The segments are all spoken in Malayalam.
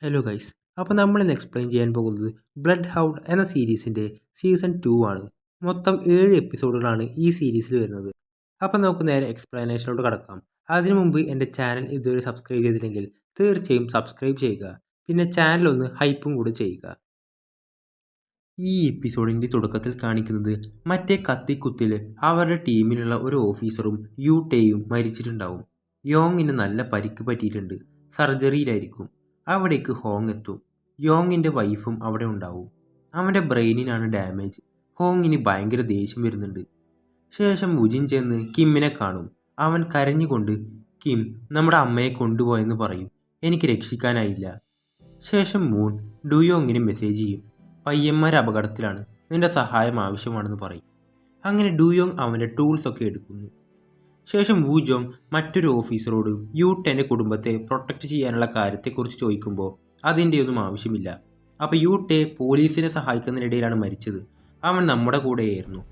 Hello guys. അപ്പോൾ നമ്മളിന്ന് എക്സ്പ്ലെയിൻ ചെയ്യാൻ പോകുന്നത് ബ്ലഡ് ഹൗണ്ട് എന്ന സീരീസിൻ്റെ സീസൺ 2 ആണ്. മൊത്തം 7 എപ്പിസോഡുകളാണ് ഈ സീരീസിൽ വരുന്നത്. അപ്പോൾ നമുക്ക് നേരെ എക്സ്പ്ലനേഷനിലോട്ട് കടക്കാം. അതിനു മുമ്പ് എൻ്റെ ചാനൽ ഇതുവരെ സബ്സ്ക്രൈബ് ചെയ്തില്ലെങ്കിൽ തീർച്ചയായും സബ്സ്ക്രൈബ് ചെയ്യുക. പിന്നെ ചാനലൊന്ന് ഹൈപ്പും കൂടെ ചെയ്യുക. ഈ എപ്പിസോഡിൻ്റെ തുടക്കത്തിൽ കാണിക്കുന്നത് മറ്റേ കത്തിക്കുത്തിൽ അവരുടെ ടീമിലുള്ള ഒരു ഓഫീസറും യൂട്ടേയും മരിച്ചിട്ടുണ്ടാവും. യോങ്ങിന് നല്ല പരിക്ക് പറ്റിയിട്ടുണ്ട്. സർജറിയിലായിരിക്കും. അവിടേക്ക് ഹോങ് എത്തും. യോങ്ങിൻ്റെ വൈഫും അവിടെ ഉണ്ടാവും. അവൻ്റെ ബ്രെയിനിനാണ് ഡാമേജ്. ഹോങ്ങിന് ഭയങ്കര ദേഷ്യം വരുന്നുണ്ട്. ശേഷം വുജിൻ ചെന്ന് കിമ്മിനെ കാണും. അവൻ കരഞ്ഞുകൊണ്ട് കിം നമ്മുടെ അമ്മയെ കൊണ്ടുപോയെന്ന് പറയും. എനിക്ക് രക്ഷിക്കാനായില്ല. ശേഷം മൂൺ ഡുയോങ്ങിന് മെസ്സേജ് ചെയ്യും. പയ്യന്മാർ അപകടത്തിലാണ്, നിന്റെ സഹായം ആവശ്യമാണെന്ന് പറയും. അങ്ങനെ ഡുയോങ് അവൻ്റെ ടൂൾസൊക്കെ എടുക്കുന്നു. ശേഷം വൂജോങ് മറ്റൊരു ഓഫീസറോട് യൂട്ടൻ്റെ കുടുംബത്തെ പ്രൊട്ടക്റ്റ് ചെയ്യാനുള്ള കാര്യത്തെക്കുറിച്ച് ചോദിക്കുമ്പോൾ അതിൻ്റെയൊന്നും ആവശ്യമില്ല. അപ്പോൾ യൂട്ടെ പോലീസിനെ സഹായിക്കുന്നതിനിടയിലാണ് മരിച്ചത്. അവൻ നമ്മുടെ കൂടെയായിരുന്നു.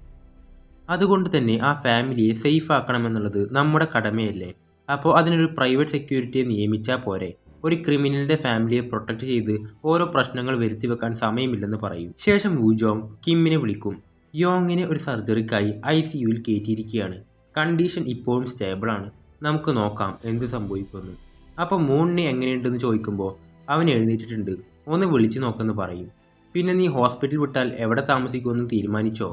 അതുകൊണ്ട് തന്നെ ആ ഫാമിലിയെ സേഫ് ആക്കണമെന്നുള്ളത് നമ്മുടെ കടമയല്ലേ. അപ്പോൾ അതിനൊരു പ്രൈവറ്റ് സെക്യൂരിറ്റിയെ നിയമിച്ചാൽ പോരെ. ഒരു ക്രിമിനലിൻ്റെ ഫാമിലിയെ പ്രൊട്ടക്റ്റ് ചെയ്ത് ഓരോ പ്രശ്നങ്ങൾ വരുത്തി വെക്കാൻ സമയമില്ലെന്ന് പറയും. ശേഷം വൂജോങ് കിമ്മിനെ വിളിക്കും. യോങ്ങിനെ ഒരു സർജറിക്കായി ICUവിൽ കയറ്റിയിരിക്കുകയാണ്. കണ്ടീഷൻ ഇപ്പോഴും സ്റ്റേബിളാണ്. നമുക്ക് നോക്കാം എന്ത് സംഭവിക്കുമെന്ന്. അപ്പോൾ മൂണിനെ എങ്ങനെയുണ്ടെന്ന് ചോദിക്കുമ്പോൾ അവൻ എഴുന്നേറ്റിട്ടുണ്ട്, ഒന്ന് വിളിച്ചു നോക്കെന്ന് പറയും. പിന്നെ നീ ഹോസ്പിറ്റൽ വിട്ടാൽ എവിടെ താമസിക്കുമെന്ന് തീരുമാനിച്ചോ?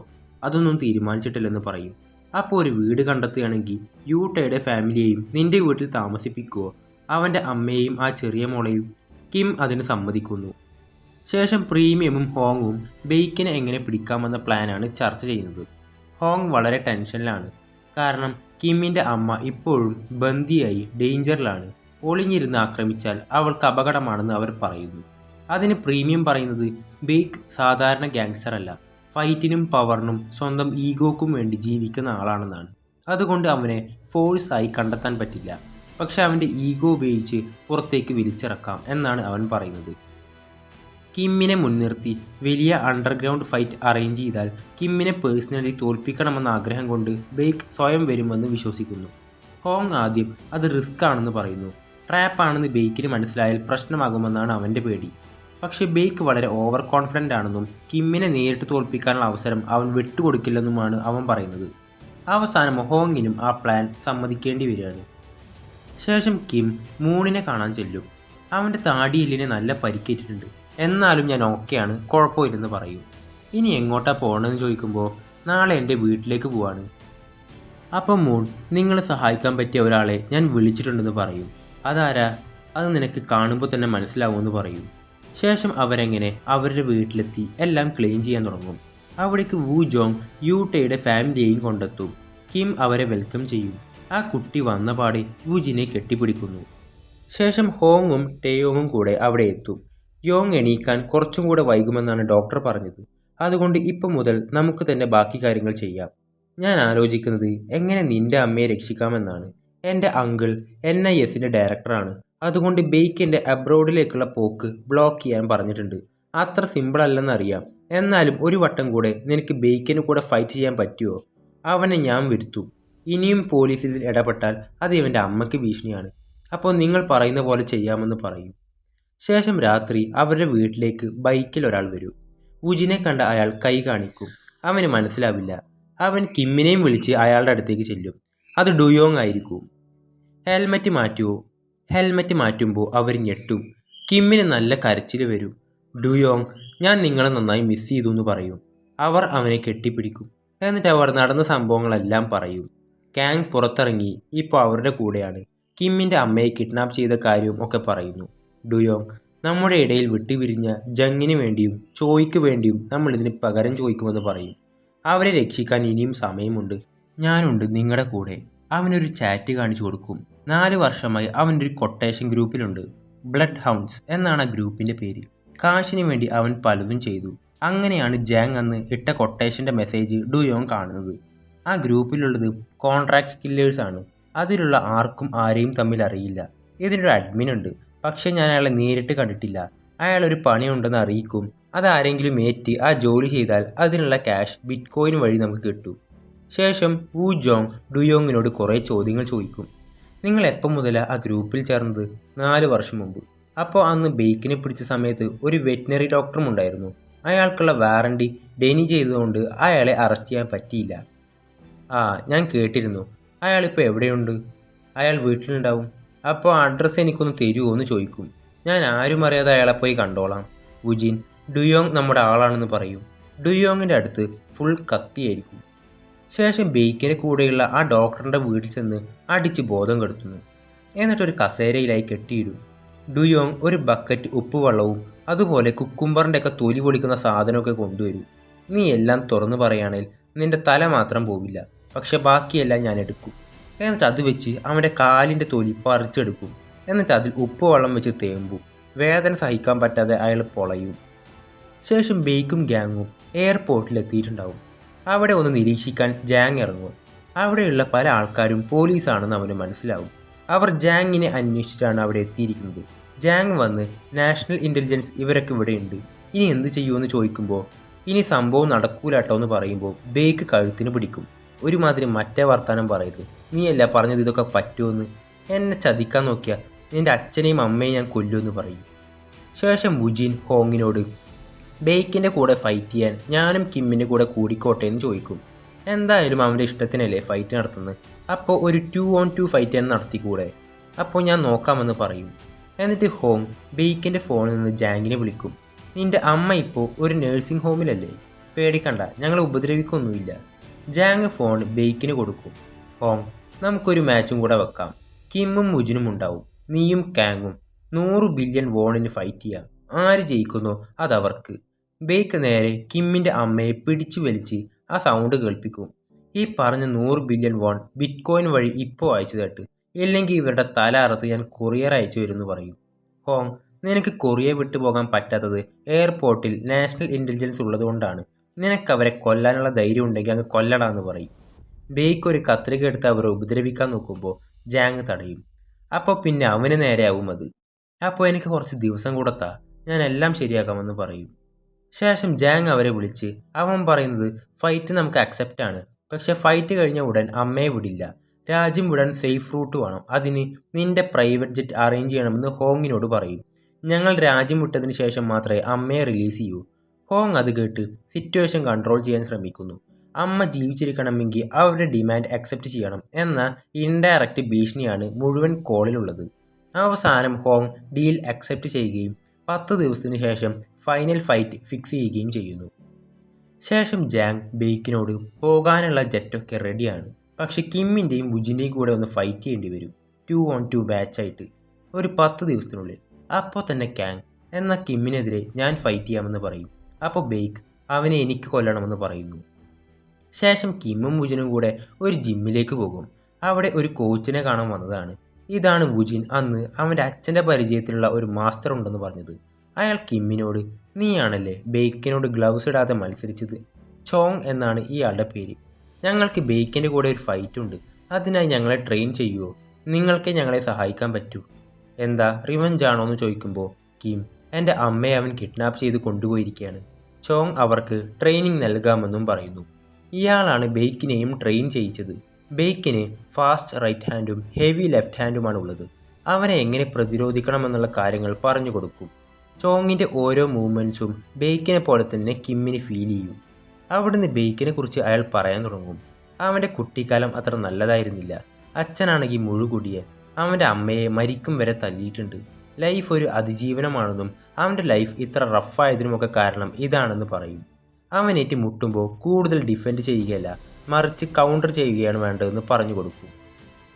അതൊന്നും തീരുമാനിച്ചിട്ടില്ലെന്ന് പറയും. അപ്പോൾ ഒരു വീട് കണ്ടെത്തുകയാണെങ്കിൽ യൂട്ടയുടെ ഫാമിലിയെയും നിന്റെ വീട്ടിൽ താമസിപ്പിക്കുമോ? അവൻ്റെ അമ്മയെയും ആ ചെറിയ മോളെയും. കിം അതിന് സമ്മതിക്കുന്നു. ശേഷം പ്രീമിയമും ഹോങ്ങും ബെയ്ക്കിനെ എങ്ങനെ പിടിക്കാമെന്ന പ്ലാനാണ് ചർച്ച ചെയ്യുന്നത്. ഹോങ് വളരെ ടെൻഷനിലാണ്. കാരണം കിമ്മിൻ്റെ അമ്മ ഇപ്പോഴും ബന്ദിയായി ഡേഞ്ചറിലാണ്. ഒളിഞ്ഞിരുന്ന് ആക്രമിച്ചാൽ അവൾക്ക് അപകടമാണെന്ന് അവർ പറയുന്നു. അതിന് പ്രീമിയം പറയുന്നത് ബെയ്ക്ക് സാധാരണ ഗാങ്സ്റ്റർ അല്ല, ഫൈറ്റിനും പവറിനും സ്വന്തം ഈഗോക്കും വേണ്ടി ജീവിക്കുന്ന ആളാണെന്നാണ്. അതുകൊണ്ട് അവനെ ഫോഴ്സായി കണ്ടെത്താൻ പറ്റില്ല. പക്ഷെ അവൻ്റെ ഈഗോ ഉപയോഗിച്ച് പുറത്തേക്ക് വലിച്ചിറക്കാം എന്നാണ് അവൻ പറയുന്നത്. കിമ്മിനെ മുൻനിർത്തി വലിയ അണ്ടർഗ്രൗണ്ട് ഫൈറ്റ് അറേഞ്ച് ചെയ്താൽ കിമ്മിനെ പേഴ്സണലി തോൽപ്പിക്കണമെന്ന ആഗ്രഹം കൊണ്ട് ബെയ്ക്ക് സ്വയം വരുമെന്ന് വിശ്വസിക്കുന്നു. ഹോങ് ആദ്യം അത് റിസ്ക് ആണെന്ന് പറയുന്നു. ട്രാപ്പാണെന്ന് ബെയ്ക്കിന് മനസ്സിലായാൽ പ്രശ്നമാകുമെന്നാണ് അവൻ്റെ പേടി. പക്ഷേ ബെയ്ക്ക് വളരെ ഓവർ കോൺഫിഡൻ്റ് ആണെന്നും കിമ്മിനെ നേരിട്ട് തോൽപ്പിക്കാനുള്ള അവസരം അവൻ വിട്ടുകൊടുക്കില്ലെന്നുമാണ് അവൻ പറയുന്നത്. അവസാനം ഹോങ്ങിനും ആ പ്ലാൻ സമ്മതിക്കേണ്ടി വരികയാണ്. ശേഷം കിം മൂണിനെ കാണാൻ ചെല്ലും. അവൻ്റെ താടിയെല്ലിനെ നല്ല പരിക്കേറ്റിട്ടുണ്ട്. എന്നാലും ഞാൻ ഓക്കെയാണ്, കുഴപ്പമില്ലെന്ന് പറയും. ഇനി എങ്ങോട്ടാണ് പോകണമെന്ന് ചോദിക്കുമ്പോൾ നാളെ എൻ്റെ വീട്ടിലേക്ക് പോവാണ്. അപ്പം മൂൺ നിങ്ങളെ സഹായിക്കാൻ പറ്റിയ ഒരാളെ ഞാൻ വിളിച്ചിട്ടുണ്ടെന്ന് പറയും. അതാരാ? അത് നിനക്ക് കാണുമ്പോൾ തന്നെ മനസ്സിലാവുമെന്ന് പറയും. ശേഷം അവരെങ്ങനെ അവരുടെ വീട്ടിലെത്തി എല്ലാം ക്ലീൻ ചെയ്യാൻ തുടങ്ങും. അവിടേക്ക് വൂജോങ് യൂട്ടയുടെ ഫാമിലിയെയും കൊണ്ടെത്തും. കിം അവരെ വെൽക്കം ചെയ്യും. ആ കുട്ടി വന്ന പാടെ വൂജിനെ കെട്ടിപ്പിടിക്കുന്നു. ശേഷം ഹോങ്ങും ടേയോങ്ങും കൂടെ അവിടെ എത്തും. യോങ് എണീക്കാൻ കുറച്ചും കൂടെ വൈകുമെന്നാണ് ഡോക്ടർ പറഞ്ഞത്. അതുകൊണ്ട് ഇപ്പം മുതൽ നമുക്ക് തന്നെ ബാക്കി കാര്യങ്ങൾ ചെയ്യാം. ഞാൻ ആലോചിക്കുന്നത് എങ്ങനെ നിന്റെ അമ്മയെ രക്ഷിക്കാമെന്നാണ്. എൻ്റെ അങ്കിൾ NISൻ്റെ ഡയറക്ടറാണ്. അതുകൊണ്ട് ബെയ്ക്കിൻ്റെ അബ്രോഡിലേക്കുള്ള പോക്ക് ബ്ലോക്ക് ചെയ്യാൻ പറഞ്ഞിട്ടുണ്ട്. അത്ര സിമ്പിൾ അല്ലെന്നറിയാം. എന്നാലും ഒരു വട്ടം കൂടെ നിനക്ക് ബെയ്ക്കിന് കൂടെ ഫൈറ്റ് ചെയ്യാൻ പറ്റുമോ? അവനെ ഞാൻ വരുത്തും. ഇനിയും പോലീസിൽ ഇടപെട്ടാൽ അത് ഇവൻ്റെ അമ്മയ്ക്ക് ഭീഷണിയാണ്. അപ്പോൾ നിങ്ങൾ പറയുന്ന പോലെ ചെയ്യാമെന്ന് പറയും. ശേഷം രാത്രി അവരുടെ വീട്ടിലേക്ക് ബൈക്കിൽ ഒരാൾ വരും. വുജിനെ കണ്ട അയാൾ കൈ കാണിക്കും. അവന് മനസ്സിലാവില്ല. അവൻ കിമ്മിനെയും വിളിച്ച് അയാളുടെ അടുത്തേക്ക് ചെല്ലും. അത് ഡുയോങ് ആയിരിക്കും. ഹെൽമറ്റ് മാറ്റുമോ? ഹെൽമറ്റ് മാറ്റുമ്പോൾ അവർ ഞെട്ടും. കിമ്മിന് നല്ല കരച്ചിൽ വരും. ഡുയോങ് ഞാൻ നിങ്ങളെ നന്നായി മിസ് ചെയ്തു എന്ന് പറയും. അവർ അവനെ കെട്ടിപ്പിടിക്കും. എന്നിട്ട് അവർ നടന്ന സംഭവങ്ങളെല്ലാം പറയും. ഗാങ് പുറത്തിറങ്ങി ഇപ്പോൾ അവരുടെ കൂടെയാണ്. കിമ്മിൻ്റെ അമ്മയെ കിഡ്നാപ്പ് ചെയ്ത കാര്യവും ഒക്കെ പറയുന്നു. ഡുയോങ് നമ്മുടെ ഇടയിൽ വിട്ടുപിരിഞ്ഞ ജങ്ങിന് വേണ്ടിയും ചോയ്ക്ക് വേണ്ടിയും നമ്മൾ ഇതിന് പകരം ചോദിക്കുമെന്ന് പറയും. അവരെ രക്ഷിക്കാൻ ഇനിയും സമയമുണ്ട്, ഞാനുണ്ട് നിങ്ങളുടെ കൂടെ. അവനൊരു ചാറ്റ് കാണിച്ചു കൊടുക്കും. 4 വർഷമായി അവൻ്റെ ഒരു കൊട്ടേഷൻ ഗ്രൂപ്പിലുണ്ട്. ബ്ലഡ് ഹൗണ്ട്സ് എന്നാണ് ആ ഗ്രൂപ്പിൻ്റെ പേര്. കാശിന് വേണ്ടി അവൻ പലതും ചെയ്തു. അങ്ങനെയാണ് ജാങ് അന്ന് ഇട്ട കൊട്ടേഷൻ്റെ മെസ്സേജ് ഡുയോങ് കാണുന്നത്. ആ ഗ്രൂപ്പിലുള്ളത് കോൺട്രാക്ട് കില്ലേഴ്സാണ്. അതിലുള്ള ആർക്കും ആരെയും തമ്മിൽ അറിയില്ല. ഇതിനൊരു അഡ്മിൻ ഉണ്ട്, പക്ഷേ ഞാൻ അയാളെ നേരിട്ട് കണ്ടിട്ടില്ല. അയാളൊരു പണിയുണ്ടെന്ന് അറിയിക്കും. അതാരെങ്കിലും ഏറ്റ് ആ ജോലി ചെയ്താൽ അതിനുള്ള ക്യാഷ് ബിറ്റ്കോയിൻ വഴി നമുക്ക് കിട്ടും. ശേഷം വൂജോങ് ഡുയോങ്ങിനോട് കുറേ ചോദ്യങ്ങൾ ചോദിക്കും. നിങ്ങൾ എപ്പം മുതലാണ് ആ ഗ്രൂപ്പിൽ ചേർന്നത്? 4 വർഷം മുമ്പ്. അപ്പോൾ അന്ന് ബെയ്ക്കിനെ പിടിച്ച സമയത്ത് ഒരു വെറ്റിനറി ഡോക്ടറും ഉണ്ടായിരുന്നു. അയാൾക്കുള്ള വാറണ്ടി ഡെനി ചെയ്തതുകൊണ്ട് അയാളെ അറസ്റ്റ് ചെയ്യാൻ പറ്റിയില്ല. ഞാൻ കേട്ടിരുന്നു. അയാളിപ്പോൾ എവിടെയുണ്ട്? അയാൾ വീട്ടിലുണ്ടാവും. അപ്പോൾ അഡ്രസ്സ് എനിക്കൊന്ന് തരുമോ എന്ന് ചോദിക്കും. ഞാൻ ആരും അറിയാതെ അയാളെ പോയി കണ്ടോളാം. വുജിൻ ഡുയോങ് നമ്മുടെ ആളാണെന്ന് പറയും. ഡുയോങ്ങിൻ്റെ അടുത്ത് ഫുൾ കത്തിയായിരിക്കും. ശേഷം ബെയ്ക്കിൻ്റെ കൂടെയുള്ള ആ ഡോക്ടറിൻ്റെ വീട്ടിൽ ചെന്ന് അടിച്ച് ബോധം കെടുത്തുന്നു. എന്നിട്ടൊരു കസേരയിലായി കെട്ടിയിടും. ഡുയോങ് ഒരു ബക്കറ്റ് ഉപ്പുവെള്ളവും അതുപോലെ കുക്കുംബറിൻ്റെയൊക്കെ തൊലി പൊളിക്കുന്ന സാധനമൊക്കെ കൊണ്ടുവരും. നീ എല്ലാം തുറന്നു പറയുകയാണെങ്കിൽ നിന്റെ തല മാത്രം പോവില്ല, പക്ഷെ ബാക്കിയെല്ലാം ഞാൻ എടുക്കും. എന്നിട്ട് അത് വെച്ച് അവൻ്റെ കാലിൻ്റെ തൊലി പറിച്ചെടുക്കും. എന്നിട്ട് അതിൽ ഉപ്പുവെള്ളം വെച്ച് തേമ്പും. വേദന സഹിക്കാൻ പറ്റാതെ അയാൾ പൊളയും. ശേഷം ബെയ്ക്കും ഗ്യാങ്ങും എയർപോർട്ടിൽ എത്തിയിട്ടുണ്ടാവും. അവിടെ ഒന്ന് നിരീക്ഷിക്കാൻ ജാങ് ഇറങ്ങും. അവിടെയുള്ള പല ആൾക്കാരും പോലീസാണെന്ന് അവന് മനസ്സിലാവും. അവർ ജാങ്ങിനെ അന്വേഷിച്ചിട്ടാണ് അവിടെ എത്തിയിരിക്കുന്നത്. ജാങ് വന്ന് നാഷണൽ ഇൻ്റലിജൻസ് ഇവരൊക്കെ ഇവിടെയുണ്ട്, ഇനി എന്ത് ചെയ്യുമെന്ന് ചോദിക്കുമ്പോൾ ഇനി സംഭവം നടക്കൂലാട്ടോ എന്ന് പറയുമ്പോൾ ബെയ്ക്ക് കഴുത്തിന് പിടിക്കും. ഒരുമാതിരി മറ്റേ വർത്താനം പറയരുത്, നീയല്ല പറഞ്ഞത് ഇതൊക്കെ പറ്റുമെന്ന്, എന്നെ ചതിക്കാൻ നോക്കിയാൽ നിൻ്റെ അച്ഛനെയും അമ്മയെയും ഞാൻ കൊല്ലുമെന്ന് പറയും. ശേഷം വുജിൻ ഹോങ്ങിനോട് ബെയ്ക്കിൻ്റെ കൂടെ ഫൈറ്റ് ചെയ്യാൻ ഞാനും കിമ്മിൻ്റെ കൂടെ കൂടിക്കോട്ടെ എന്ന് ചോദിക്കും. എന്തായാലും അവൻ്റെ ഇഷ്ടത്തിനല്ലേ ഫൈറ്റ് നടത്തുന്നത്, അപ്പോൾ ഒരു 2-on-2 ഫൈറ്റ് തന്നെ നടത്തിക്കൂടെ? അപ്പോൾ ഞാൻ നോക്കാമെന്ന് പറയും. എന്നിട്ട് ഹോങ് ബെയ്ക്കിൻ്റെ ഫോണിൽ നിന്ന് ജാങ്ങിനെ വിളിക്കും. നിൻ്റെ അമ്മ ഇപ്പോൾ ഒരു നഴ്സിംഗ് ഹോമിലല്ലേ, പേടിക്കണ്ട, ഞങ്ങളെ ഉപദ്രവിക്കൊന്നുമില്ല. ജാങ് ഫോൺ ബെയ്ക്കിന് കൊടുക്കും. ഹോങ് നമുക്കൊരു മാച്ചും കൂടെ വെക്കാം, കിമ്മും വുജിനും ഉണ്ടാവും, നീയും കാങ്ങും 100 ബില്യൺ വോണിന് ഫൈറ്റ് ചെയ്യാം, ആര് ജയിക്കുന്നോ അതവർക്ക്. ബെയ്ക്ക് നേരെ കിമ്മിൻ്റെ അമ്മയെ പിടിച്ചു വലിച്ച് ആ സൗണ്ട് കേൾപ്പിക്കും. ഈ പറഞ്ഞ 100 ബില്യൺ വോൺ ബിറ്റ് കോയിൻ വഴി ഇപ്പോൾ അയച്ചു തട്ട്, ഇല്ലെങ്കിൽ ഇവരുടെ തല അറുത്ത് ഞാൻ കൊറിയർ അയച്ചു വരുമെന്ന് പറയും. ഹോങ് നിനക്ക് കൊറിയർ വിട്ടു പോകാൻ പറ്റാത്തത് എയർപോർട്ടിൽ നാഷണൽ ഇൻ്റലിജൻസ് ഉള്ളതുകൊണ്ടാണ്, നിനക്ക് അവരെ കൊല്ലാനുള്ള ധൈര്യം ഉണ്ടെങ്കിൽ അങ്ങ് കൊല്ലടാന്ന് പറയും. ബെയ്ക്ക് ഒരു കത്രിക എടുത്ത് അവരെ ഉപദ്രവിക്കാൻ നോക്കുമ്പോൾ ജാങ് തടയും. അപ്പോൾ പിന്നെ അവന് നേരെയാവും അത്. അപ്പോൾ എനിക്ക് കുറച്ച് ദിവസം കൂടത്താ, ഞാൻ എല്ലാം ശരിയാക്കാമെന്ന് പറയും. ശേഷം ജാങ് അവരെ വിളിച്ച് അവൻ പറയുന്നത് ഫൈറ്റ് നമുക്ക് അക്സെപ്റ്റ് ആണ്, പക്ഷെ ഫൈറ്റ് കഴിഞ്ഞ ഉടൻ അമ്മയെ വിടില്ല, രാജ്യം വിടാൻ സേഫ് റൂട്ട് വേണം, അതിന് നിന്റെ പ്രൈവറ്റ് ജെറ്റ് അറേഞ്ച് ചെയ്യണമെന്ന് ഹോങ്ങിനോട് പറയും. ഞങ്ങൾ രാജ്യം വിട്ടതിന് ശേഷം മാത്രമേ അമ്മയെ റിലീസ് ചെയ്യൂ. ഹോങ് അത് കേട്ട് സിറ്റുവേഷൻ കൺട്രോൾ ചെയ്യാൻ ശ്രമിക്കുന്നു. അമ്മ ജീവിച്ചിരിക്കണമെങ്കിൽ അവരുടെ ഡിമാൻഡ് അക്സെപ്റ്റ് ചെയ്യണം എന്ന ഇൻഡയറക്റ്റ് ഭീഷണിയാണ് മുഴുവൻ കോളിലുള്ളത്. അവസാനം ഹോങ് ഡീൽ അക്സെപ്റ്റ് ചെയ്യുകയും 10 ദിവസത്തിന് ശേഷം ഫൈനൽ ഫൈറ്റ് ഫിക്സ് ചെയ്യുകയും ചെയ്യുന്നു. ശേഷം ജാങ് ബെയ്ക്കിനോട് പോകാനുള്ള ജെറ്റൊക്കെ റെഡിയാണ്, പക്ഷെ കിമ്മിൻ്റെയും വുജിൻ്റെയും കൂടെ ഒന്ന് ഫൈറ്റ് ചെയ്യേണ്ടി വരും, 2-on-2 ബാച്ചായിട്ട്, ഒരു 10 ദിവസത്തിനുള്ളിൽ. അപ്പോൾ തന്നെ കാങ് എന്നാൽ കിമ്മിനെതിരെ ഞാൻ ഫൈറ്റ് ചെയ്യാമെന്ന് പറയും. അപ്പോൾ ബെയ്ക്ക് അവനെ എനിക്ക് കൊല്ലണമെന്ന് പറയുന്നു. ശേഷം കിമ്മും വുജിനും കൂടെ ഒരു ജിമ്മിലേക്ക് പോകും. അവിടെ ഒരു കോച്ചിനെ കാണാൻ വന്നതാണ്. ഇതാണ് വുജിൻ അന്ന് അവൻ്റെ അച്ഛൻ്റെ പരിചയത്തിലുള്ള ഒരു മാസ്റ്റർ ഉണ്ടെന്ന് പറഞ്ഞത്. അയാൾ കിമ്മിനോട് നീയാണല്ലേ ബെയ്ക്കിനോട് ഗ്ലൗസ് ഇടാതെ മത്സരിച്ചത്, ചോങ് എന്നാണ് ഇയാളുടെ പേര്, ഞങ്ങൾക്ക് ബെയ്ക്കിൻ്റെ കൂടെ ഒരു ഫൈറ്റ് ഉണ്ട്, അതിനായി ഞങ്ങളെ ട്രെയിൻ ചെയ്യുമോ, നിങ്ങൾക്ക് ഞങ്ങളെ സഹായിക്കാൻ പറ്റൂ. എന്താ റിവഞ്ച് ആണോ എന്ന് ചോദിക്കുമ്പോൾ കിം എൻ്റെ അമ്മയെ അവൻ കിഡ്നാപ്പ് ചെയ്ത് കൊണ്ടുപോയിരിക്കുകയാണ്, ചോങ് അവർക്ക് ട്രെയിനിങ് നൽകാമെന്നും പറയുന്നു. ഇയാളാണ് ബെയ്ക്കിനെയും ട്രെയിൻ ചെയ്യിച്ചത്. ബെയ്ക്കിന് ഫാസ്റ്റ് റൈറ്റ് ഹാൻഡും ഹെവി ലെഫ്റ്റ് ഹാൻഡുമാണ് ഉള്ളത്. അവനെ എങ്ങനെ പ്രതിരോധിക്കണമെന്നുള്ള കാര്യങ്ങൾ പറഞ്ഞു കൊടുക്കും. ചോങ്ങിൻ്റെ ഓരോ മൂവ്മെൻറ്റ്സും ബെയ്ക്കിനെ പോലെ തന്നെ കിമ്മിന് ഫീൽ ചെയ്യും. അവിടുന്ന് ബെയ്ക്കിനെ കുറിച്ച് അയാൾ പറയാൻ തുടങ്ങും. അവൻ്റെ കുട്ടിക്കാലം അത്ര നല്ലതായിരുന്നില്ല, അച്ഛനാണെങ്കിൽ മുഴുകുടിയൻ, അവൻ്റെ അമ്മയെ മരിക്കും വരെ തല്ലിയിട്ടുണ്ട്, ലൈഫ് ഒരു അതിജീവനമാണെന്നും അവൻ്റെ ലൈഫ് ഇത്ര റഫായതിനുമൊക്കെ കാരണം ഇതാണെന്ന് പറയും. അവനേറ്റ് മുട്ടുമ്പോൾ കൂടുതൽ ഡിഫെൻഡ് ചെയ്യുകയല്ല, മറിച്ച് കൗണ്ടർ ചെയ്യുകയാണ് വേണ്ടതെന്ന് പറഞ്ഞു കൊടുക്കും.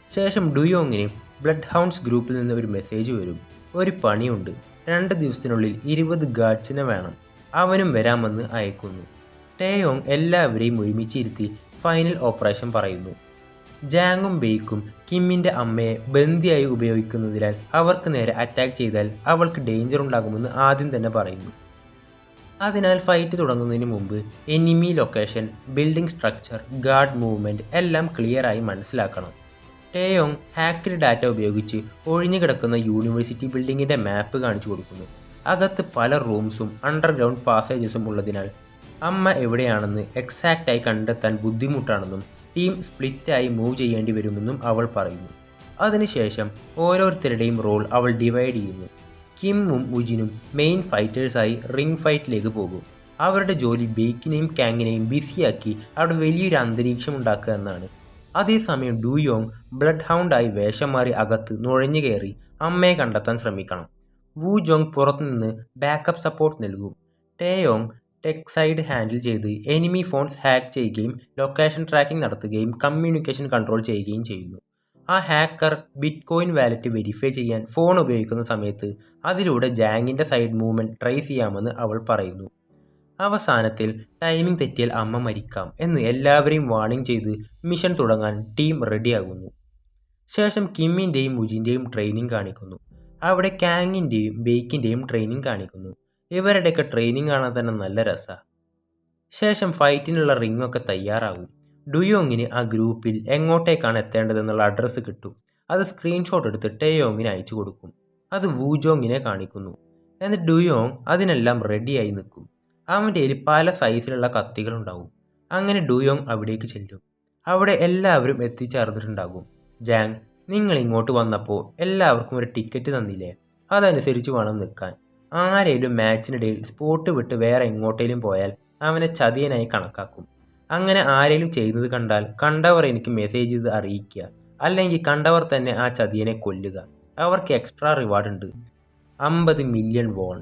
ശേഷം ഡുയോങ്ങിന് ബ്ലഡ് ഹൗണ്ട്സ് ഗ്രൂപ്പിൽ നിന്ന് ഒരു മെസ്സേജ് വരും. ഒരു പണിയുണ്ട്, 2 ദിവസത്തിനുള്ളിൽ 20 ഗാർഡ്സിനെ വേണം, അവനും വരാമെന്ന് അയക്കുന്നു. ടേയോങ് എല്ലാവരെയും ഒരുമിച്ചിരുത്തി ഫൈനൽ ഓപ്പറേഷൻ പറയുന്നു. ജാങ്ങും ബെയ്ക്കും കിമ്മിൻ്റെ അമ്മയെ ബന്ദിയായി ഉപയോഗിക്കുന്നതിനാൽ അവർക്ക് നേരെ അറ്റാക്ക് ചെയ്താൽ അവൾക്ക് ഡേഞ്ചർ ഉണ്ടാകുമെന്ന് ആദ്യം തന്നെ പറയുന്നു. അതിനാൽ ഫൈറ്റ് തുടങ്ങുന്നതിന് മുമ്പ് enemy location, building structure, guard movement എല്ലാം ക്ലിയറായി മനസ്സിലാക്കണം. ടേയോങ് ഹാക്ക്ഡ് ഡാറ്റ ഉപയോഗിച്ച് ഒഴിഞ്ഞു കിടക്കുന്ന യൂണിവേഴ്സിറ്റി ബിൽഡിങ്ങിൻ്റെ മാപ്പ് കാണിച്ചു കൊടുക്കുന്നു. അകത്ത് പല റൂംസും അണ്ടർഗ്രൗണ്ട് പാസേജസും ഉള്ളതിനാൽ അമ്മ എവിടെയാണെന്ന് എക്സാക്റ്റായി കണ്ടെത്താൻ ബുദ്ധിമുട്ടാണെന്നും ടീം സ്പ്ലിറ്റായി മൂവ് ചെയ്യേണ്ടി വരുമെന്നും അവൾ പറയുന്നു. അതിനുശേഷം ഓരോരുത്തരുടെയും റോൾ അവൾ ഡിവൈഡ് ചെയ്യുന്നു. കിമ്മും വുജിനും മെയിൻ ഫൈറ്റേഴ്സായി റിംഗ് ഫൈറ്റിലേക്ക് പോകും. അവരുടെ ജോലി ബെയ്ക്കിനെയും കാങ്ങിനെയും ബിസിയാക്കി അവിടെ വലിയൊരു അന്തരീക്ഷം ഉണ്ടാക്കുക എന്നാണ്. അതേസമയം ഡുയോങ് ബ്ലഡ് ഹൗണ്ടായി വേഷം മാറി അകത്ത് നുഴഞ്ഞു കയറി അമ്മയെ കണ്ടെത്താൻ ശ്രമിക്കണം. വൂജോങ് പുറത്തുനിന്ന് ബാക്കപ്പ് സപ്പോർട്ട് നൽകും. ടേയോങ് ടെക് സൈഡ് ഹാൻഡിൽ ചെയ്ത് എനിമി ഫോൺസ് ഹാക്ക് ചെയ്യുകയും ലൊക്കേഷൻ ട്രാക്കിംഗ് നടത്തുകയും കമ്മ്യൂണിക്കേഷൻ കൺട്രോൾ ചെയ്യുകയും ചെയ്യുന്നു. ആ hacker bitcoin wallet verify ചെയ്യാൻ ഫോൺ ഉപയോഗിക്കുന്ന സമയത്ത് അതിലൂടെ ജാങ്ങിൻ്റെ സൈഡ് മൂവ്മെൻറ്റ് ട്രേസ് ചെയ്യാമെന്ന് അവൾ പറയുന്നു. അവസാനത്തിൽ ടൈമിംഗ് തെറ്റിയാൽ അമ്മ മരിക്കാം എന്ന് എല്ലാവരെയും വാർണിംഗ് ചെയ്ത് മിഷൻ തുടങ്ങാൻ ടീം റെഡിയാകുന്നു. ശേഷം കിമ്മിൻ്റെയും വുജിൻ്റെയും ട്രെയിനിങ് കാണിക്കുന്നു. അവിടെ കാങ്ങിൻ്റെയും ബെയ്ക്കിൻ്റെയും ട്രെയിനിങ് കാണിക്കുന്നു. ഇവരുടെയൊക്കെ ട്രെയിനിങ് കാണാൻ തന്നെ നല്ല രസമാണ്. ശേഷം ഫൈറ്റിനുള്ള റിങ്ങൊക്കെ തയ്യാറാകും. ഡുയോങ്ങിന് ആ ഗ്രൂപ്പിൽ എങ്ങോട്ടേക്കാണ് എത്തേണ്ടതെന്നുള്ള അഡ്രസ്സ് കിട്ടും. അത് സ്ക്രീൻഷോട്ട് എടുത്ത് ടേയോങ്ങിന് അയച്ചു കൊടുക്കും. അത് വൂജോങ്ങിനെ കാണിക്കുന്നു. എന്നിട്ട് ഡുയോങ് അതിനെല്ലാം റെഡിയായി നിൽക്കും. അവൻ്റെ കയ്യിൽ പല സൈസിലുള്ള കത്തികളുണ്ടാവും. അങ്ങനെ ഡുയോങ് അവിടേക്ക് ചെല്ലും. അവിടെ എല്ലാവരും എത്തിച്ചേർന്നിട്ടുണ്ടാകും. ജാങ്, നിങ്ങൾ ഇങ്ങോട്ട് വന്നപ്പോൾ എല്ലാവർക്കും ഒരു ടിക്കറ്റ് തന്നില്ലേ? അതനുസരിച്ച് വേണം നിൽക്കാൻ. ആരെങ്കിലും മാച്ചിനിടയിൽ സ്പോട്ട് വിട്ട് വേറെ എങ്ങോട്ടേലും പോയാൽ അവനെ ചതിയനായി കണക്കാക്കും. അങ്ങനെ ആരെങ്കിലും ചെയ്യുന്നത് കണ്ടാൽ കണ്ടവർ എനിക്ക് മെസ്സേജ് ചെയ്ത് അറിയിക്കുക. അല്ലെങ്കിൽ കണ്ടവർ തന്നെ ആ ചതിയനെ കൊല്ലുക. അവർക്ക് എക്സ്ട്രാ റിവാർഡ് ഉണ്ട്, 50 മില്യൺ വോൺ.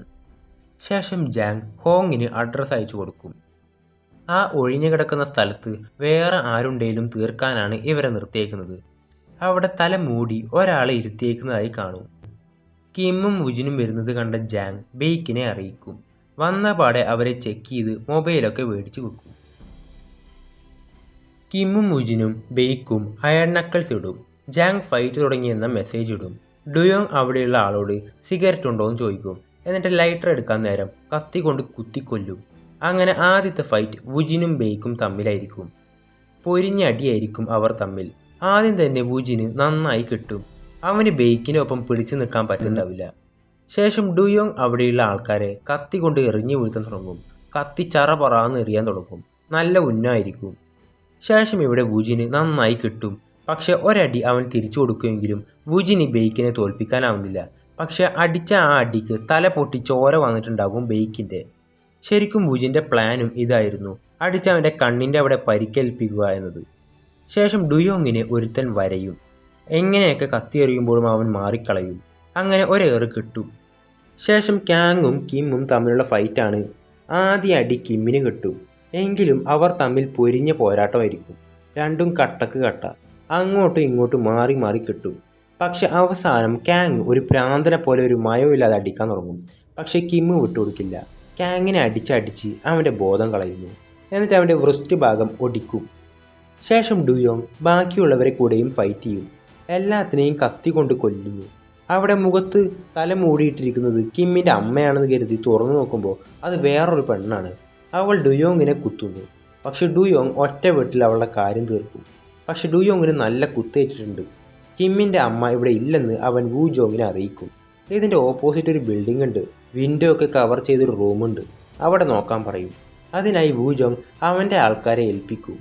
ശേഷം ജാങ് ഹോങ്ങിന് അഡ്രസ്സ് അയച്ചു കൊടുക്കും. ആ ഒഴിഞ്ഞു കിടക്കുന്ന സ്ഥലത്ത് വേറെ ആരുണ്ടെങ്കിലും തീർക്കാനാണ് ഇവരെ നിർത്തിയേക്കുന്നത്. അവിടെ തല മൂടി ഒരാളെ ഇരുത്തിയേക്കുന്നതായി കാണും. കിമ്മും വുജിനും വരുന്നത് കണ്ട ജാങ് ബെയ്ക്കിനെ അറിയിക്കും. വന്ന പാടെ അവരെ ചെക്ക് ചെയ്ത് മൊബൈലൊക്കെ മേടിച്ച് വെക്കും. കിമ്മും വുജിനും ബെയ്ക്കും അയൺ നക്കിൾസ് ഇടും. ജാങ് ഫൈറ്റ് തുടങ്ങിയെന്ന മെസ്സേജ് ഇടും. ഡുയോങ് അവിടെയുള്ള ആളോട് സിഗരറ്റ് ഉണ്ടോ എന്ന് ചോദിക്കും. എന്നിട്ട് ലൈറ്റർ എടുക്കാൻ നേരം കത്തി കൊണ്ട് കുത്തിക്കൊല്ലും. അങ്ങനെ ആദ്യത്തെ ഫൈറ്റ് വുജിനും ബെയ്ക്കും തമ്മിലായിരിക്കും. പൊരിഞ്ഞ അടിയായിരിക്കും അവർ തമ്മിൽ. ആദ്യം തന്നെ വുജിന് നന്നായി കിട്ടും. അവന് ബെയ്ക്കിനൊപ്പം പിടിച്ചു നിൽക്കാൻ പറ്റുന്നുണ്ടാവില്ല. ശേഷം ഡുയോങ് അവിടെയുള്ള ആൾക്കാരെ കത്തി കൊണ്ട് എറിഞ്ഞു വീഴ്ത്താൻ തുടങ്ങും. കത്തി ചറ പറന്ന് എറിയാൻ തുടങ്ങും. നല്ല ഉന്നമായിരിക്കും. ശേഷം ഇവിടെ വുജിന് നന്നായി കിട്ടും. പക്ഷെ ഒരടി അവൻ തിരിച്ചു കൊടുക്കുമെങ്കിലും വുജിന് ബെയ്ക്കിനെ തോൽപ്പിക്കാനാവുന്നില്ല. പക്ഷെ അടിച്ച ആ അടിക്ക് തല പൊട്ടി ചോര വന്നിട്ടുണ്ടാകും ബെയ്ക്കിൻ്റെ. ശരിക്കും വുജിൻ്റെ പ്ലാനും ഇതായിരുന്നു, അടിച്ചവൻ്റെ കണ്ണിൻ്റെ അവിടെ പരിക്കേൽപ്പിക്കുക എന്നത്. ശേഷം ഡുയോങ്ങിനെ ഒരുത്തൻ വരയും. എങ്ങനെയൊക്കെ കത്തി എറിയുമ്പോഴും അവൻ മാറിക്കളയും. അങ്ങനെ ഒരേറ് കിട്ടും. ശേഷം കാങ്ങും കിമ്മും തമ്മിലുള്ള ഫൈറ്റാണ്. ആദ്യ അടി കിമ്മിന് കിട്ടും. എങ്കിലും അവർ തമ്മിൽ പൊരിഞ്ഞ പോരാട്ടമായിരിക്കും. രണ്ടും കട്ടക്ക് കട്ട, അങ്ങോട്ടും ഇങ്ങോട്ടും മാറി മാറി കിട്ടും. പക്ഷെ അവസാനം കാങ് ഒരു പ്രാന്തനെ പോലെ ഒരു മയമില്ലാതെ അടിക്കാൻ തുടങ്ങും. പക്ഷെ കിമ്മ് വിട്ടുകൊടുക്കില്ല. കാങ്ങിനെ അടിച്ചടിച്ച് അവൻ്റെ ബോധം കളയുന്നു. എന്നിട്ട് അവൻ്റെ വൃസ്റ്റ് ഭാഗം ഒടിക്കും. ശേഷം ഡുയോങ് ബാക്കിയുള്ളവരെ കൂടെയും ഫൈറ്റ് ചെയ്യും. എല്ലാത്തിനെയും കത്തി കൊണ്ട് കൊല്ലുന്നു. അവിടെ മുഖത്ത് തല മൂടിയിട്ടിരിക്കുന്നത് കിമ്മിൻ്റെ അമ്മയാണെന്ന് കരുതി തുറന്നു നോക്കുമ്പോൾ അത് വേറൊരു പെണ്ണാണ്. അവൾ ഡുയോങ്ങിനെ കുത്തുന്നു. പക്ഷെ ഡുയോങ് ഒറ്റ വെട്ടിൽ അവളുടെ കാര്യം തീർക്കും. പക്ഷെ ഡുയോങ്ങിന് നല്ല കുത്തേറ്റിട്ടുണ്ട്. കിമ്മിൻ്റെ അമ്മ ഇവിടെ ഇല്ലെന്ന് അവൻ വൂജോങ്ങിനെ അറിയിക്കും. ഇതിൻ്റെ ഓപ്പോസിറ്റ് ഒരു ബിൽഡിംഗ് ഉണ്ട്. വിൻഡോ ഒക്കെ കവർ ചെയ്തൊരു റൂമുണ്ട്. അവിടെ നോക്കാൻ പറയും. അതിനായി വൂജോങ് അവൻ്റെ ആൾക്കാരെ ഏൽപ്പിക്കും.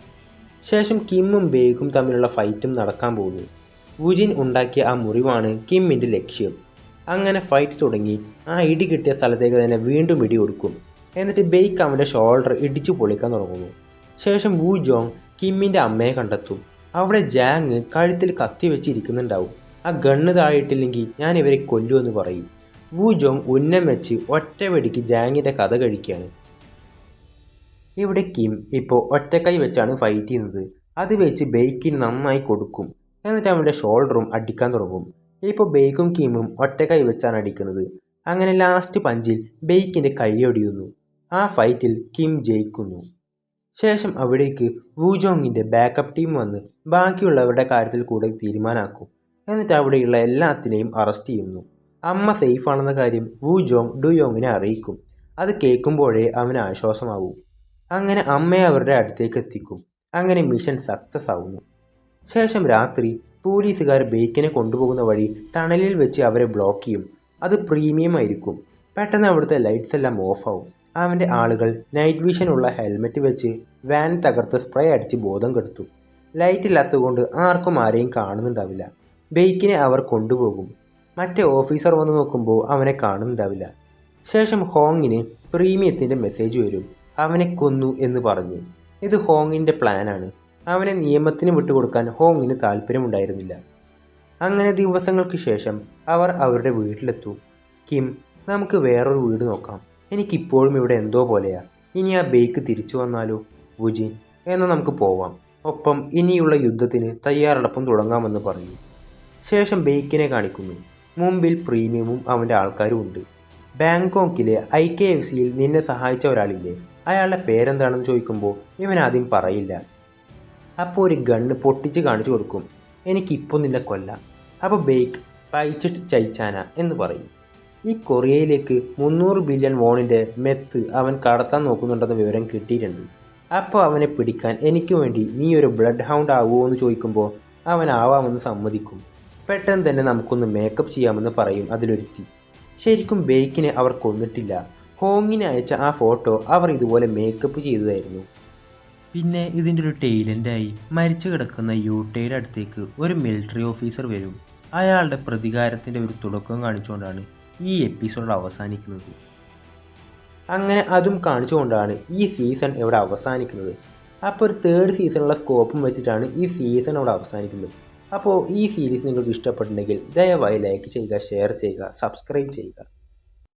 ശേഷം കിമ്മും ബെയ്ക്കും തമ്മിലുള്ള ഫൈറ്റും നടക്കാൻ പോകുന്നു. വുജിൻ ഉണ്ടാക്കിയ ആ മുറിവാണ് കിമ്മിൻ്റെ ലക്ഷ്യം. അങ്ങനെ ഫൈറ്റ് തുടങ്ങി. ആ ഇടി കിട്ടിയ സ്ഥലത്തേക്ക് തന്നെ വീണ്ടും ഇടി കൊടുക്കും. എന്നിട്ട് ബെയ്ക്ക് അവൻ്റെ ഷോൾഡർ ഇടിച്ചു പൊളിക്കാൻ തുടങ്ങുന്നു. ശേഷം വൂജോങ് കിമ്മിൻ്റെ അമ്മയെ കണ്ടെത്തും. അവിടെ ജാങ് കഴുത്തിൽ കത്തി വെച്ച് ഇരിക്കുന്നുണ്ടാവും. ആ ഗണ്ണ് താഴെയിട്ടില്ലെങ്കിൽ ഞാൻ ഇവരെ കൊല്ലുമെന്ന് പറയും. വൂജോങ് ഉന്നം വെച്ച് ഒറ്റ വെടിക്ക് ജാങ്ങിൻ്റെ കഥ കഴിക്കുകയാണ്. ഇവിടെ കിം ഇപ്പോൾ ഒറ്റക്കൈ വെച്ചാണ് ഫൈറ്റ് ചെയ്യുന്നത്. അത് വെച്ച് ബെയ്ക്കിന് നന്നായി കൊടുക്കും. എന്നിട്ട് അവൻ്റെ ഷോൾഡറും അടിക്കാൻ തുടങ്ങും. ഇപ്പോൾ ബെയ്ക്കും കിമ്മും ഒറ്റക്കൈ വെച്ചാണ് അടിക്കുന്നത്. അങ്ങനെ ലാസ്റ്റ് പഞ്ചിൽ ബെയ്ക്കിൻ്റെ കൈ ഒടിയുന്നു. ആ ഫൈറ്റിൽ കിം ജയിക്കുന്നു. ശേഷം അവിടേക്ക് വൂജോങ്ങിൻ്റെ ബാക്കപ്പ് ടീം വന്ന് ബാക്കിയുള്ളവരുടെ കാര്യത്തിൽ കൂടെ തീരുമാനമാക്കും. എന്നിട്ട് അവിടെയുള്ള എല്ലാത്തിനെയും അറസ്റ്റ് ചെയ്യുന്നു. അമ്മ സേഫാണെന്ന കാര്യം വൂജോങ് ഡുയോങ്ങിനെ അറിയിക്കും. അത് കേൾക്കുമ്പോഴേ അവന് ആശ്വാസമാവും. അങ്ങനെ അമ്മയെ അവരുടെ അടുത്തേക്ക് എത്തിക്കും. അങ്ങനെ മിഷൻ സക്സസ് ആവുന്നു. ശേഷം രാത്രി പോലീസുകാർ ബെയ്ക്കിനെ കൊണ്ടുപോകുന്ന വഴി ടണലിൽ വെച്ച് അവരെ ബ്ലോക്ക് ചെയ്യും. അത് പ്രീമിയം ആയിരിക്കും. പെട്ടെന്ന് അവിടുത്തെ ലൈറ്റ്സ് എല്ലാം ഓഫാവും. അവൻ്റെ ആളുകൾ നൈറ്റ് വിഷൻ ഉള്ള ഹെൽമെറ്റ് വെച്ച് വാൻ തകർത്ത് സ്പ്രേ അടിച്ച് ബോധം കെടുത്തും. ലൈറ്റ് ഇല്ലാത്തതുകൊണ്ട് ആർക്കും ആരെയും കാണുന്നുണ്ടാവില്ല. ബെയ്ക്കിനെ അവർ കൊണ്ടുപോകും. മറ്റേ ഓഫീസർ വന്ന് നോക്കുമ്പോൾ അവനെ കാണുന്നുണ്ടാവില്ല. ശേഷം ഹോങ്ങിന് പ്രീമിയത്തിൻ്റെ മെസ്സേജ് വരും, അവനെ കൊന്നു എന്ന് പറഞ്ഞ്. ഇത് ഹോങ്ങിൻ്റെ പ്ലാനാണ്. അവനെ നിയമത്തിന് വിട്ടുകൊടുക്കാൻ ഹോങ്ങിന് താല്പര്യമുണ്ടായിരുന്നില്ല. അങ്ങനെ ദിവസങ്ങൾക്ക് ശേഷം അവർ അവരുടെ വീട്ടിലെത്തും. കിം, നമുക്ക് വേറൊരു വീട് നോക്കാം, എനിക്കിപ്പോഴും ഇവിടെ എന്തോ പോലെയാ. ഇനി ആ ബേക്ക് തിരിച്ചു വന്നാലോ? വുജിൻ, എന്നാൽ നമുക്ക് പോവാം, ഒപ്പം ഇനിയുള്ള യുദ്ധത്തിന് തയ്യാറെടുപ്പും തുടങ്ങാമെന്ന് പറയും. ശേഷം ബേക്കിനെ കാണിക്കുന്നു. മുമ്പിൽ പ്രീമിയമും അവൻ്റെ ആൾക്കാരും ഉണ്ട്. ബാങ്കോക്കിലെ IKFCയിൽ നിന്നെ സഹായിച്ച ഒരാളില്ലേ, അയാളുടെ പേരെന്താണെന്ന് ചോദിക്കുമ്പോൾ ഇവൻ ആദ്യം പറയില്ല. അപ്പോൾ ഒരു ഗണ്ണ് പൊട്ടിച്ച് കാണിച്ചു കൊടുക്കും. എനിക്കിപ്പോൾ നിന്നെ കൊല്ലാം. അപ്പോൾ ബേക്ക് പൈച്ചിട്ട് ചൈച്ചാന എന്ന് പറയും. ഈ കൊറിയയിലേക്ക് 300 ബില്യൺ വോണിൻ്റെ മെത്ത് അവൻ കടത്താൻ നോക്കുന്നുണ്ടെന്ന വിവരം കിട്ടിയിട്ടുണ്ട്. അപ്പോൾ അവനെ പിടിക്കാൻ എനിക്ക് വേണ്ടി നീ ഒരു ബ്ലഡ് ഹൗണ്ട് ആവുമോ എന്ന് ചോദിക്കുമ്പോൾ അവൻ ആവാമെന്ന് സമ്മതിക്കും. പെട്ടെന്ന് തന്നെ നമുക്കൊന്ന് മേക്കപ്പ് ചെയ്യാമെന്ന് പറയും അതിലൊരുത്തി. ശരിക്കും ബേക്കിനെ അവർ കൊന്നിട്ടില്ല. ഹോങ്ങിനെ അയച്ച ആ ഫോട്ടോ അവർ ഇതുപോലെ മേക്കപ്പ് ചെയ്തതായിരുന്നു. പിന്നെ ഇതിൻ്റെ ഒരു ടെയിലൻ്റായി മരിച്ചു കിടക്കുന്ന യൂട്ടയുടെ അടുത്തേക്ക് ഒരു മിലിറ്ററി ഓഫീസർ വരും. അയാളുടെ പ്രതികാരത്തിൻ്റെ ഒരു തുടക്കം കാണിച്ചുകൊണ്ടാണ് ഈ എപ്പിസോഡ് അവസാനിക്കുന്നത്. അങ്ങനെ അതും കാണിച്ചുകൊണ്ടാണ് ഈ സീസൺ ഇവിടെ അവസാനിക്കുന്നത്. അപ്പോൾ ഒരു 3rd സീസണുള്ള സ്കോപ്പും വെച്ചിട്ടാണ് ഈ സീസൺ അവിടെ അവസാനിക്കുന്നത്. അപ്പോൾ ഈ സീരീസ് നിങ്ങൾക്ക് ഇഷ്ടപ്പെട്ടിട്ടുണ്ടെങ്കിൽ ദയവായി ലൈക്ക് ചെയ്യുക, ഷെയർ ചെയ്യുക, സബ്സ്ക്രൈബ് ചെയ്യുക.